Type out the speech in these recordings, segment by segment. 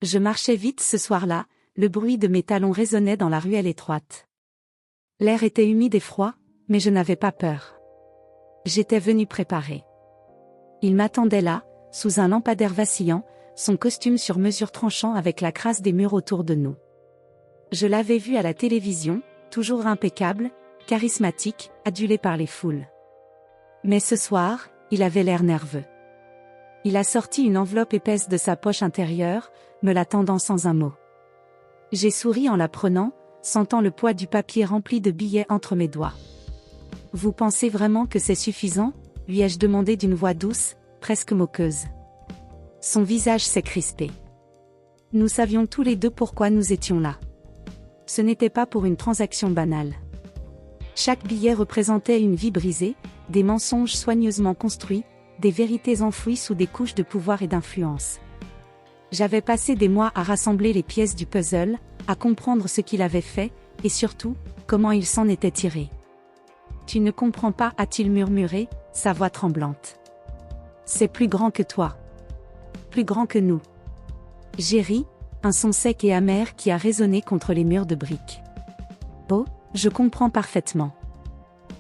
Je marchais vite ce soir-là, le bruit de mes talons résonnait dans la ruelle étroite. L'air était humide et froid, mais je n'avais pas peur. J'étais venu préparé. Il m'attendait là, sous un lampadaire vacillant, son costume sur mesure tranchant avec la crasse des murs autour de nous. Je l'avais vu à la télévision, toujours impeccable, charismatique, adulé par les foules. Mais ce soir, il avait l'air nerveux. Il a sorti une enveloppe épaisse de sa poche intérieure, me la tendant sans un mot. J'ai souri en la prenant, sentant le poids du papier rempli de billets entre mes doigts. « Vous pensez vraiment que c'est suffisant ?» lui ai-je demandé d'une voix douce, presque moqueuse. Son visage s'est crispé. Nous savions tous les deux pourquoi nous étions là. Ce n'était pas pour une transaction banale. Chaque billet représentait une vie brisée, des mensonges soigneusement construits, des vérités enfouies sous des couches de pouvoir et d'influence. J'avais passé des mois à rassembler les pièces du puzzle, à comprendre ce qu'il avait fait, et surtout, comment il s'en était tiré. « Tu ne comprends pas » a-t-il murmuré, sa voix tremblante. « C'est plus grand que toi. Plus grand que nous. » J'ai ri, un son sec et amer qui a résonné contre les murs de briques. « Oh, je comprends parfaitement.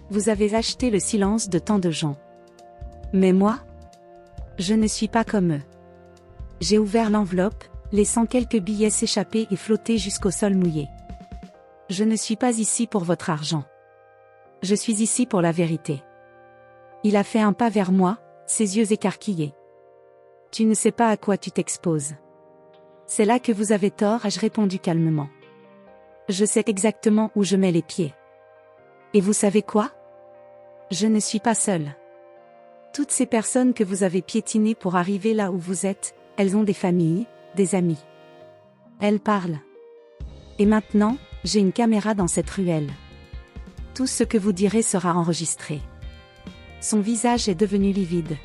Vous avez acheté le silence de tant de gens. Mais moi, je ne suis pas comme eux. » J'ai ouvert l'enveloppe, laissant quelques billets s'échapper et flotter jusqu'au sol mouillé. « Je ne suis pas ici pour votre argent. Je suis ici pour la vérité. » Il a fait un pas vers moi, ses yeux écarquillés. « Tu ne sais pas à quoi tu t'exposes. »« C'est là que vous avez tort » ai-je répondu calmement. « Je sais exactement où je mets les pieds. Et vous savez quoi? Je ne suis pas seule. Toutes ces personnes que vous avez piétinées pour arriver là où vous êtes, elles ont des familles, des amis. Elles parlent. Et maintenant, j'ai une caméra dans cette ruelle. Tout ce que vous direz sera enregistré. » Son visage est devenu livide.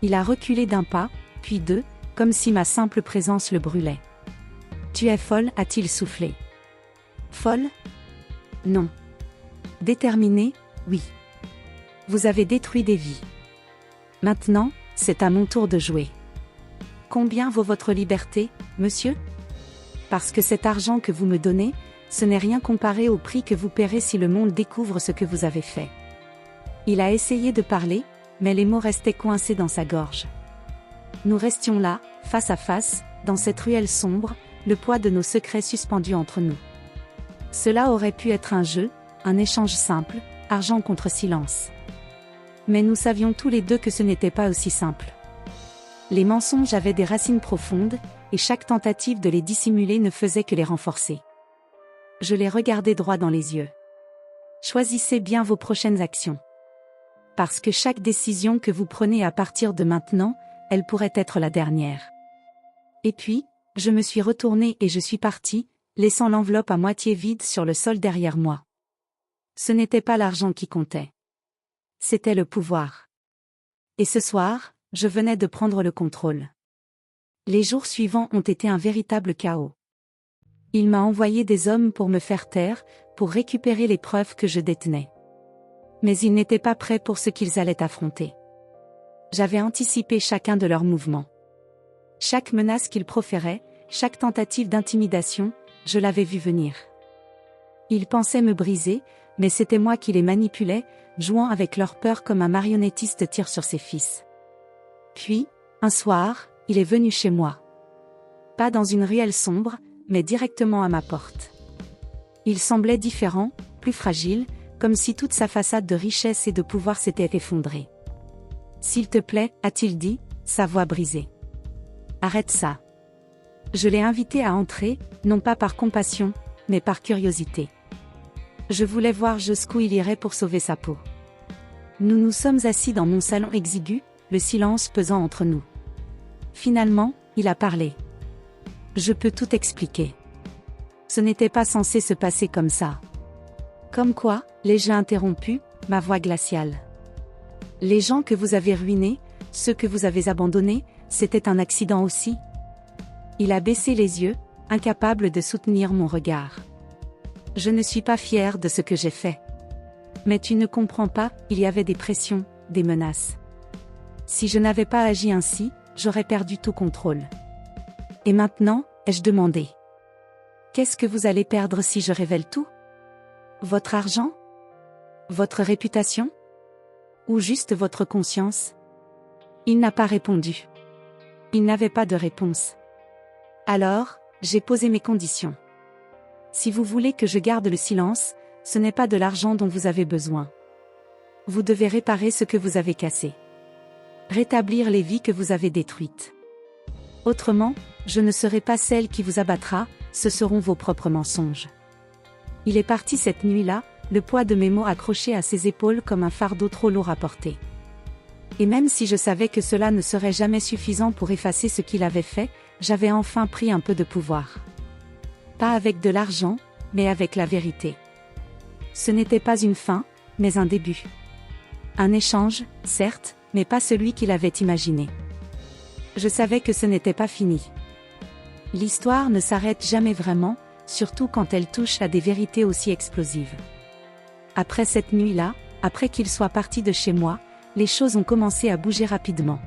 Il a reculé d'un pas, puis deux, comme si ma simple présence le brûlait. « Tu es folle » a-t-il soufflé. « Folle? Non. Déterminée? Oui. Vous avez détruit des vies. Maintenant, c'est à mon tour de jouer. Combien vaut votre liberté, monsieur? Parce que cet argent que vous me donnez, ce n'est rien comparé au prix que vous paierez si le monde découvre ce que vous avez fait. » Il a essayé de parler, mais les mots restaient coincés dans sa gorge. Nous restions là, face à face, dans cette ruelle sombre, le poids de nos secrets suspendus entre nous. Cela aurait pu être un jeu, un échange simple, argent contre silence. Mais nous savions tous les deux que ce n'était pas aussi simple. Les mensonges avaient des racines profondes, et chaque tentative de les dissimuler ne faisait que les renforcer. Je les regardais droit dans les yeux. Choisissez bien vos prochaines actions. Parce que chaque décision que vous prenez à partir de maintenant, elle pourrait être la dernière. Et puis, je me suis retournée et je suis partie, laissant l'enveloppe à moitié vide sur le sol derrière moi. Ce n'était pas l'argent qui comptait. C'était le pouvoir. Et ce soir, je venais de prendre le contrôle. Les jours suivants ont été un véritable chaos. Il m'a envoyé des hommes pour me faire taire, pour récupérer les preuves que je détenais. Mais ils n'étaient pas prêts pour ce qu'ils allaient affronter. J'avais anticipé chacun de leurs mouvements. Chaque menace qu'ils proféraient, chaque tentative d'intimidation, je l'avais vu venir. Ils pensaient me briser, mais c'était moi qui les manipulais, jouant avec leur peur comme un marionnettiste tire sur ses fils. Puis, un soir, il est venu chez moi. Pas dans une ruelle sombre, mais directement à ma porte. Il semblait différent, plus fragile, comme si toute sa façade de richesse et de pouvoir s'était effondrée. « S'il te plaît » a-t-il dit, sa voix brisée. « Arrête ça. » Je l'ai invité à entrer, non pas par compassion, mais par curiosité. Je voulais voir jusqu'où il irait pour sauver sa peau. Nous nous sommes assis dans mon salon exigu, le silence pesant entre nous. Finalement, il a parlé. « Je peux tout expliquer. Ce n'était pas censé se passer comme ça. » Comme quoi, l'ai-je interrompu, ma voix glaciale. Les gens que vous avez ruinés, ceux que vous avez abandonnés, c'était un accident aussi? Il a baissé les yeux, incapable de soutenir mon regard. Je ne suis pas fière de ce que j'ai fait. Mais tu ne comprends pas, il y avait des pressions, des menaces. Si je n'avais pas agi ainsi, j'aurais perdu tout contrôle. Et maintenant, ai-je demandé. Qu'est-ce que vous allez perdre si je révèle tout? Votre argent? Votre réputation? Ou juste votre conscience? Il n'a pas répondu. Il n'avait pas de réponse. Alors, j'ai posé mes conditions. Si vous voulez que je garde le silence, ce n'est pas de l'argent dont vous avez besoin. Vous devez réparer ce que vous avez cassé. Rétablir les vies que vous avez détruites. Autrement, je ne serai pas celle qui vous abattra, ce seront vos propres mensonges. Il est parti cette nuit-là, le poids de mes mots accroché à ses épaules comme un fardeau trop lourd à porter. Et même si je savais que cela ne serait jamais suffisant pour effacer ce qu'il avait fait, j'avais enfin pris un peu de pouvoir. Pas avec de l'argent, mais avec la vérité. Ce n'était pas une fin, mais un début. Un échange, certes, mais pas celui qu'il avait imaginé. Je savais que ce n'était pas fini. L'histoire ne s'arrête jamais vraiment, surtout quand elle touche à des vérités aussi explosives. Après cette nuit-là, après qu'il soit parti de chez moi, les choses ont commencé à bouger rapidement.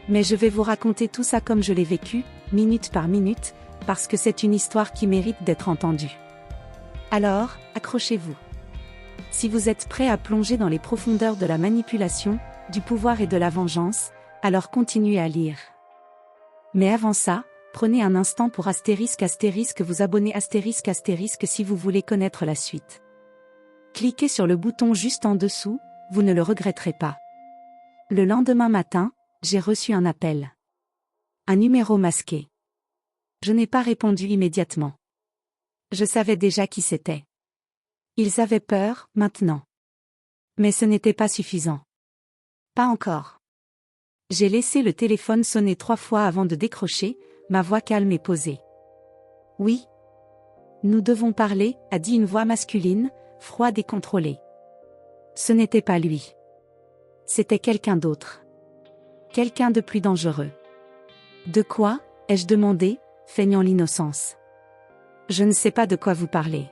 Mais je vais vous raconter tout ça comme je l'ai vécu, minute par minute, parce que c'est une histoire qui mérite d'être entendue. Alors, accrochez-vous. Si vous êtes prêt à plonger dans les profondeurs de la manipulation, du pouvoir et de la vengeance, alors continuez à lire. Mais avant ça, prenez un instant pour vous abonner si vous voulez connaître la suite. Cliquez sur le bouton juste en dessous, vous ne le regretterez pas. Le lendemain matin, j'ai reçu un appel. Un numéro masqué. Je n'ai pas répondu immédiatement. Je savais déjà qui c'était. Ils avaient peur, maintenant. Mais ce n'était pas suffisant. Pas encore. J'ai laissé le téléphone sonner 3 fois avant de décrocher, ma voix calme et posée. Oui. Nous devons parler, a dit une voix masculine, froide et contrôlée. Ce n'était pas lui. C'était quelqu'un d'autre. Quelqu'un de plus dangereux. De quoi, ai-je demandé, feignant l'innocence. Je ne sais pas de quoi vous parlez.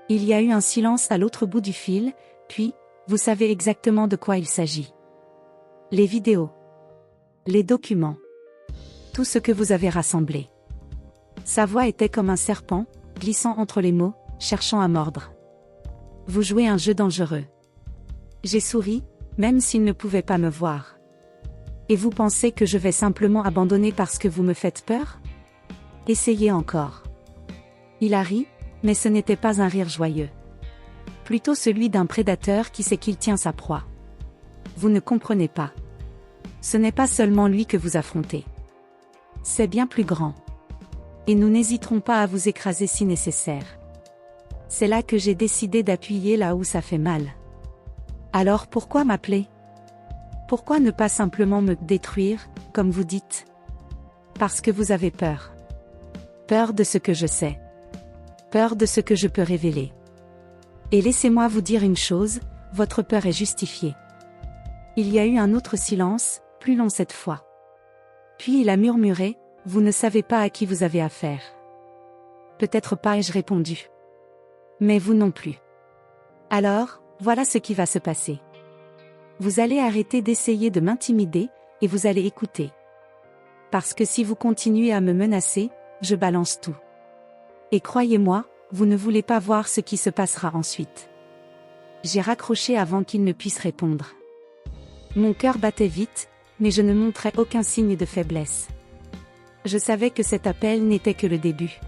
Il y a eu un silence à l'autre bout du fil, puis, vous savez exactement de quoi il s'agit. Les vidéos. Les documents. Tout ce que vous avez rassemblé. Sa voix était comme un serpent, glissant entre les mots, cherchant à mordre. Vous jouez un jeu dangereux. J'ai souri, même s'il ne pouvait pas me voir. Et vous pensez que je vais simplement abandonner parce que vous me faites peur? Essayez encore. Il a ri, mais ce n'était pas un rire joyeux. Plutôt celui d'un prédateur qui sait qu'il tient sa proie. Vous ne comprenez pas. Ce n'est pas seulement lui que vous affrontez. C'est bien plus grand. Et nous n'hésiterons pas à vous écraser si nécessaire. C'est là que j'ai décidé d'appuyer là où ça fait mal. Alors pourquoi m'appeler? Pourquoi ne pas simplement me détruire, comme vous dites? Parce que vous avez peur. Peur de ce que je sais. Peur de ce que je peux révéler. Et laissez-moi vous dire une chose, votre peur est justifiée. Il y a eu un autre silence, plus long cette fois. Puis il a murmuré, vous ne savez pas à qui vous avez affaire. Peut-être pas, ai-je répondu. Mais vous non plus. Alors, voilà ce qui va se passer. Vous allez arrêter d'essayer de m'intimider, et vous allez écouter. Parce que si vous continuez à me menacer, je balance tout. Et croyez-moi, vous ne voulez pas voir ce qui se passera ensuite. J'ai raccroché avant qu'il ne puisse répondre. Mon cœur battait vite, mais je ne montrais aucun signe de faiblesse. Je savais que cet appel n'était que le début.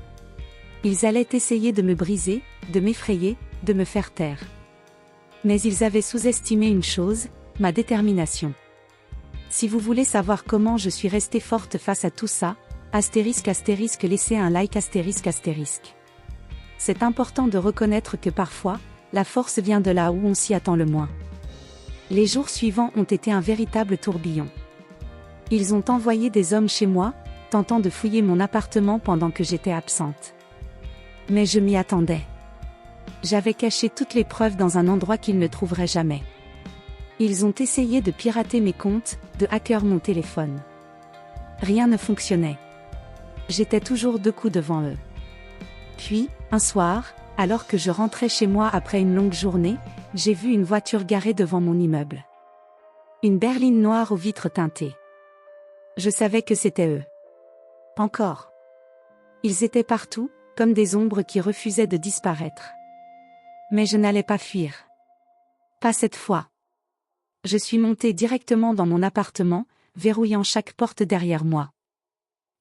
Ils allaient essayer de me briser, de m'effrayer, de me faire taire. Mais ils avaient sous-estimé une chose, ma détermination. Si vous voulez savoir comment je suis restée forte face à tout ça, laissez un like C'est important de reconnaître que parfois, la force vient de là où on s'y attend le moins. Les jours suivants ont été un véritable tourbillon. Ils ont envoyé des hommes chez moi, tentant de fouiller mon appartement pendant que j'étais absente. Mais je m'y attendais. J'avais caché toutes les preuves dans un endroit qu'ils ne trouveraient jamais. Ils ont essayé de pirater mes comptes, de hacker mon téléphone. Rien ne fonctionnait. J'étais toujours 2 coups devant eux. Puis, un soir, alors que je rentrais chez moi après une longue journée, j'ai vu une voiture garée devant mon immeuble. Une berline noire aux vitres teintées. Je savais que c'était eux. Encore. Ils étaient partout, comme des ombres qui refusaient de disparaître. Mais je n'allais pas fuir. Pas cette fois. Je suis montée directement dans mon appartement, verrouillant chaque porte derrière moi.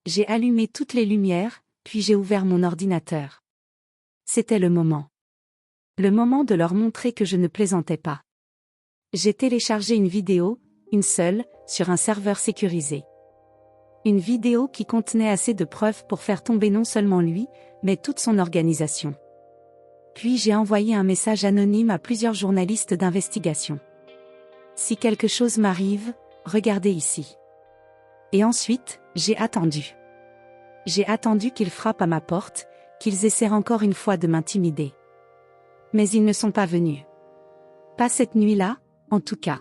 J'ai allumé toutes les lumières, puis j'ai ouvert mon ordinateur. C'était le moment. Le moment de leur montrer que je ne plaisantais pas. J'ai téléchargé une vidéo, une seule, sur un serveur sécurisé. Une vidéo qui contenait assez de preuves pour faire tomber non seulement lui, mais toute son organisation. Puis j'ai envoyé un message anonyme à plusieurs journalistes d'investigation. Si quelque chose m'arrive, regardez ici. Et ensuite, j'ai attendu. J'ai attendu qu'ils frappent à ma porte, qu'ils essaient encore une fois de m'intimider. Mais ils ne sont pas venus. Pas cette nuit-là, en tout cas.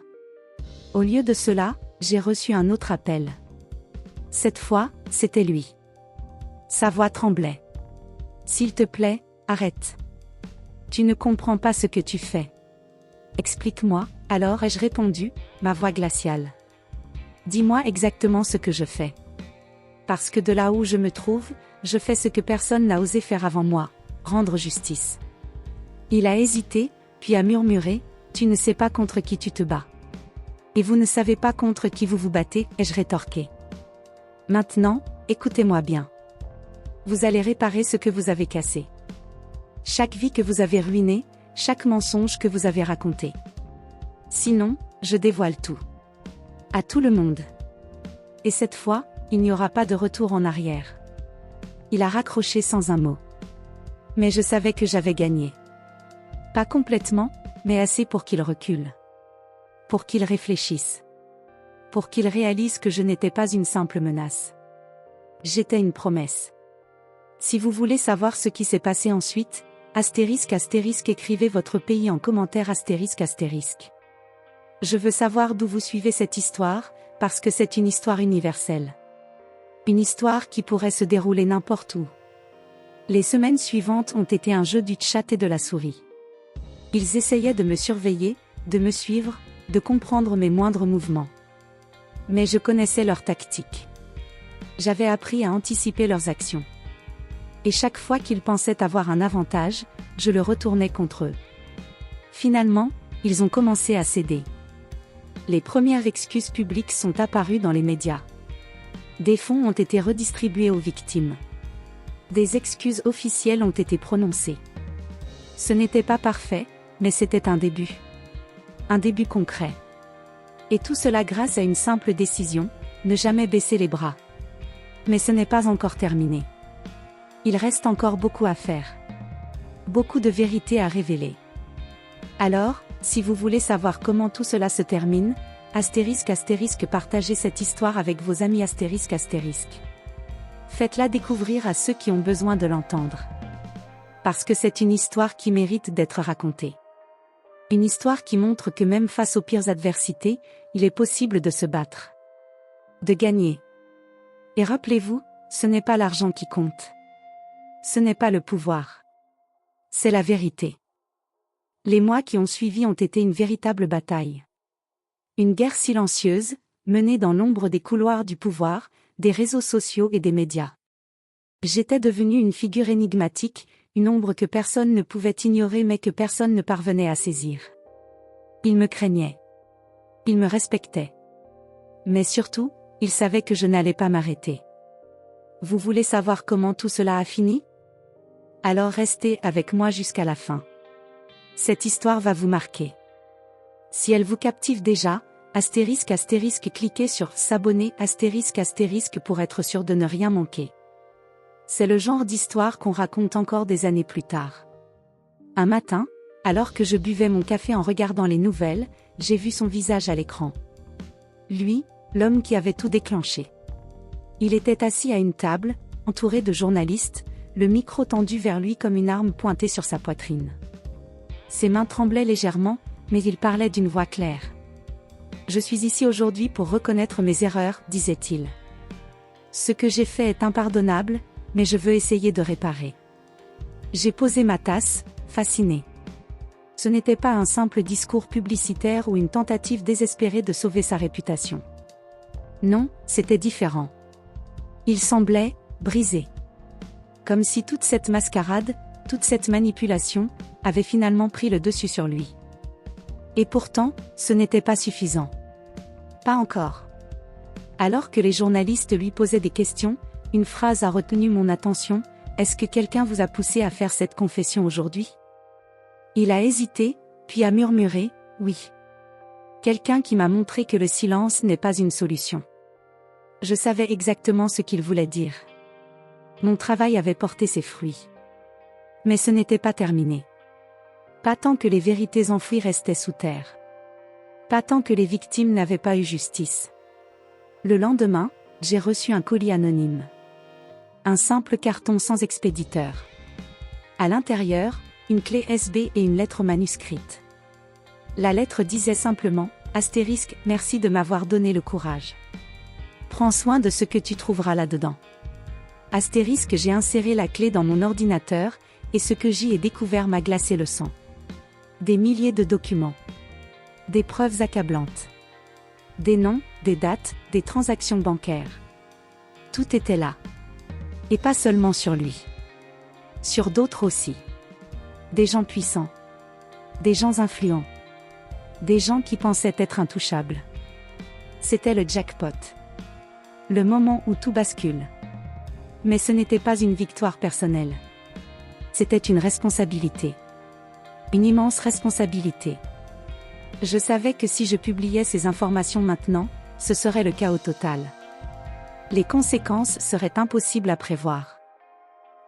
Au lieu de cela, j'ai reçu un autre appel. Cette fois, c'était lui. Sa voix tremblait. S'il te plaît, arrête. Tu ne comprends pas ce que tu fais. Explique-moi, alors ai-je répondu, ma voix glaciale. Dis-moi exactement ce que je fais. Parce que de là où je me trouve, je fais ce que personne n'a osé faire avant moi, rendre justice. Il a hésité, puis a murmuré, tu ne sais pas contre qui tu te bats. Et vous ne savez pas contre qui vous vous battez, ai-je rétorqué. Maintenant, écoutez-moi bien. Vous allez réparer ce que vous avez cassé. Chaque vie que vous avez ruinée, chaque mensonge que vous avez raconté. Sinon, je dévoile tout. À tout le monde. Et cette fois, il n'y aura pas de retour en arrière. Il a raccroché sans un mot. Mais je savais que j'avais gagné. Pas complètement, mais assez pour qu'il recule. Pour qu'il réfléchisse. Pour qu'il réalise que je n'étais pas une simple menace. J'étais une promesse. Si vous voulez savoir ce qui s'est passé ensuite, *** écrivez votre pays en commentaire ***. Je veux savoir d'où vous suivez cette histoire, parce que c'est une histoire universelle. Une histoire qui pourrait se dérouler n'importe où. Les semaines suivantes ont été un jeu du chat et de la souris. Ils essayaient de me surveiller, de me suivre, de comprendre mes moindres mouvements. Mais je connaissais leurs tactiques. J'avais appris à anticiper leurs actions. Et chaque fois qu'ils pensaient avoir un avantage, je le retournais contre eux. Finalement, ils ont commencé à céder. Les premières excuses publiques sont apparues dans les médias. Des fonds ont été redistribués aux victimes. Des excuses officielles ont été prononcées. Ce n'était pas parfait, mais c'était un début. Un début concret. Et tout cela grâce à une simple décision, ne jamais baisser les bras. Mais ce n'est pas encore terminé. Il reste encore beaucoup à faire. Beaucoup de vérités à révéler. Alors, si vous voulez savoir comment tout cela se termine, *** partagez cette histoire avec vos amis ***. Faites-la découvrir à ceux qui ont besoin de l'entendre. Parce que c'est une histoire qui mérite d'être racontée. Une histoire qui montre que même face aux pires adversités, il est possible de se battre. De gagner. Et rappelez-vous, ce n'est pas l'argent qui compte. Ce n'est pas le pouvoir. C'est la vérité. Les mois qui ont suivi ont été une véritable bataille. Une guerre silencieuse, menée dans l'ombre des couloirs du pouvoir, des réseaux sociaux et des médias. J'étais devenue une figure énigmatique, une ombre que personne ne pouvait ignorer mais que personne ne parvenait à saisir. Ils me craignaient. Ils me respectaient. Mais surtout, ils savaient que je n'allais pas m'arrêter. Vous voulez savoir comment tout cela a fini? Alors restez avec moi jusqu'à la fin. Cette histoire va vous marquer. Si elle vous captive déjà, *** cliquez sur s'abonner *** pour être sûr de ne rien manquer. C'est le genre d'histoire qu'on raconte encore des années plus tard. Un matin, alors que je buvais mon café en regardant les nouvelles, j'ai vu son visage à l'écran. Lui, l'homme qui avait tout déclenché. Il était assis à une table, entouré de journalistes, le micro tendu vers lui comme une arme pointée sur sa poitrine. Ses mains tremblaient légèrement, mais il parlait d'une voix claire. « Je suis ici aujourd'hui pour reconnaître mes erreurs, disait-il. Ce que j'ai fait est impardonnable, mais je veux essayer de réparer. » J'ai posé ma tasse, fasciné. Ce n'était pas un simple discours publicitaire ou une tentative désespérée de sauver sa réputation. Non, c'était différent. Il semblait, brisé. Comme si toute cette mascarade, toute cette manipulation, avait finalement pris le dessus sur lui. Et pourtant, ce n'était pas suffisant. Pas encore. Alors que les journalistes lui posaient des questions, une phrase a retenu mon attention: « Est-ce que quelqu'un vous a poussé à faire cette confession aujourd'hui ?» Il a hésité, puis a murmuré: « Oui. » Quelqu'un qui m'a montré que le silence n'est pas une solution. Je savais exactement ce qu'il voulait dire. Mon travail avait porté ses fruits. Mais ce n'était pas terminé. Pas tant que les vérités enfouies restaient sous terre. Pas tant que les victimes n'avaient pas eu justice. Le lendemain, j'ai reçu un colis anonyme. Un simple carton sans expéditeur. À l'intérieur, une clé USB et une lettre manuscrite. La lettre disait simplement: « Merci de m'avoir donné le courage. Prends soin de ce que tu trouveras là-dedans. » J'ai inséré la clé dans mon ordinateur, et ce que j'y ai découvert m'a glacé le sang. Des milliers de documents. Des preuves accablantes. Des noms, des dates, des transactions bancaires. Tout était là. Et pas seulement sur lui. Sur d'autres aussi. Des gens puissants. Des gens influents. Des gens qui pensaient être intouchables. C'était le jackpot. Le moment où tout bascule. Mais ce n'était pas une victoire personnelle. C'était une responsabilité. Une immense responsabilité. Je savais que si je publiais ces informations maintenant, ce serait le chaos total. Les conséquences seraient impossibles à prévoir.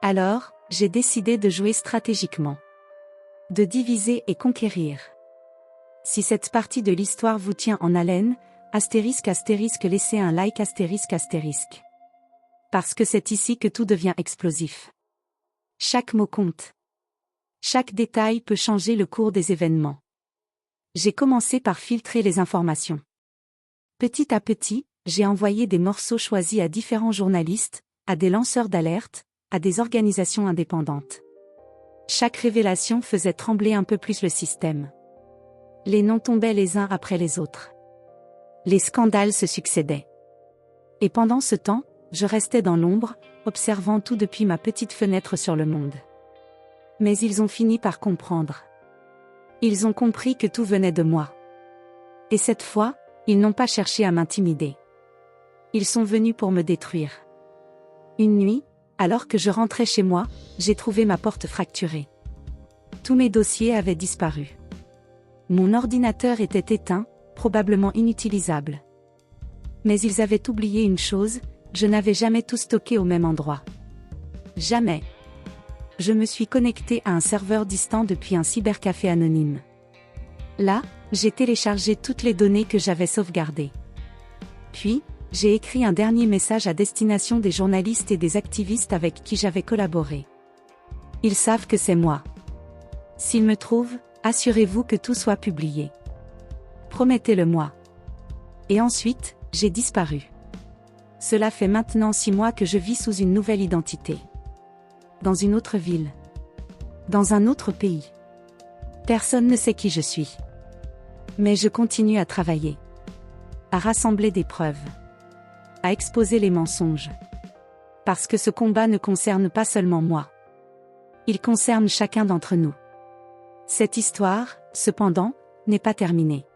Alors, j'ai décidé de jouer stratégiquement. De diviser et conquérir. Si cette partie de l'histoire vous tient en haleine, laissez un like ***. Parce que c'est ici que tout devient explosif. Chaque mot compte. Chaque détail peut changer le cours des événements. J'ai commencé par filtrer les informations. Petit à petit, j'ai envoyé des morceaux choisis à différents journalistes, à des lanceurs d'alerte, à des organisations indépendantes. Chaque révélation faisait trembler un peu plus le système. Les noms tombaient les uns après les autres. Les scandales se succédaient. Et pendant ce temps, je restais dans l'ombre, observant tout depuis ma petite fenêtre sur le monde. Mais ils ont fini par comprendre. Ils ont compris que tout venait de moi. Et cette fois, ils n'ont pas cherché à m'intimider. Ils sont venus pour me détruire. Une nuit, alors que je rentrais chez moi, j'ai trouvé ma porte fracturée. Tous mes dossiers avaient disparu. Mon ordinateur était éteint, probablement inutilisable. Mais ils avaient oublié une chose: je n'avais jamais tout stocké au même endroit. Jamais. Je me suis connecté à un serveur distant depuis un cybercafé anonyme. Là, j'ai téléchargé toutes les données que j'avais sauvegardées. Puis, j'ai écrit un dernier message à destination des journalistes et des activistes avec qui j'avais collaboré. Ils savent que c'est moi. S'ils me trouvent, assurez-vous que tout soit publié. Promettez-le-moi. Et ensuite, j'ai disparu. Cela fait maintenant 6 mois que je vis sous une nouvelle identité. Dans une autre ville. Dans un autre pays. Personne ne sait qui je suis. Mais je continue à travailler. À rassembler des preuves. À exposer les mensonges. Parce que ce combat ne concerne pas seulement moi. Il concerne chacun d'entre nous. Cette histoire, cependant, n'est pas terminée.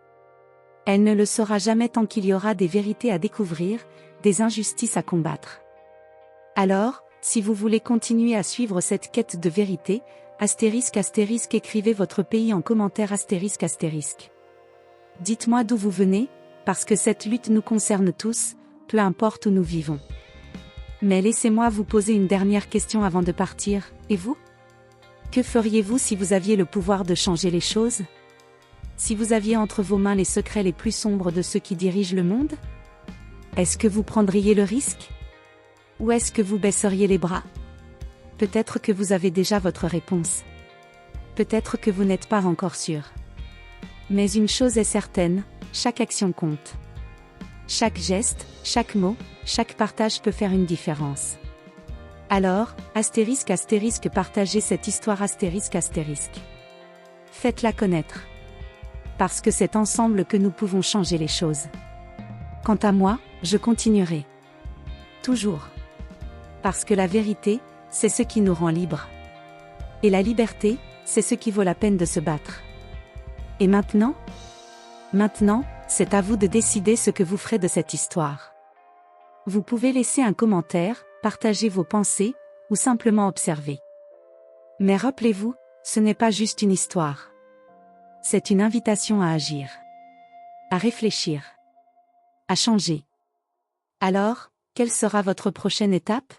Elle ne le sera jamais tant qu'il y aura des vérités à découvrir, des injustices à combattre. Alors, si vous voulez continuer à suivre cette quête de vérité, écrivez votre pays en commentaire ***. Dites-moi d'où vous venez, parce que cette lutte nous concerne tous, peu importe où nous vivons. Mais laissez-moi vous poser une dernière question avant de partir, et vous ? Que feriez-vous si vous aviez le pouvoir de changer les choses ? Si vous aviez entre vos mains les secrets les plus sombres de ceux qui dirigent le monde ? Est-ce que vous prendriez le risque ? Ou est-ce que vous baisseriez les bras ? Peut-être que vous avez déjà votre réponse. Peut-être que vous n'êtes pas encore sûr. Mais une chose est certaine, chaque action compte. Chaque geste, chaque mot, chaque partage peut faire une différence. Alors, partagez cette histoire Faites-la connaître. Parce que c'est ensemble que nous pouvons changer les choses. Quant à moi, je continuerai. Toujours. Parce que la vérité, c'est ce qui nous rend libres. Et la liberté, c'est ce qui vaut la peine de se battre. Et maintenant? Maintenant, c'est à vous de décider ce que vous ferez de cette histoire. Vous pouvez laisser un commentaire, partager vos pensées, ou simplement observer. Mais rappelez-vous, ce n'est pas juste une histoire. C'est une invitation à agir. À réfléchir. À changer. Alors, quelle sera votre prochaine étape?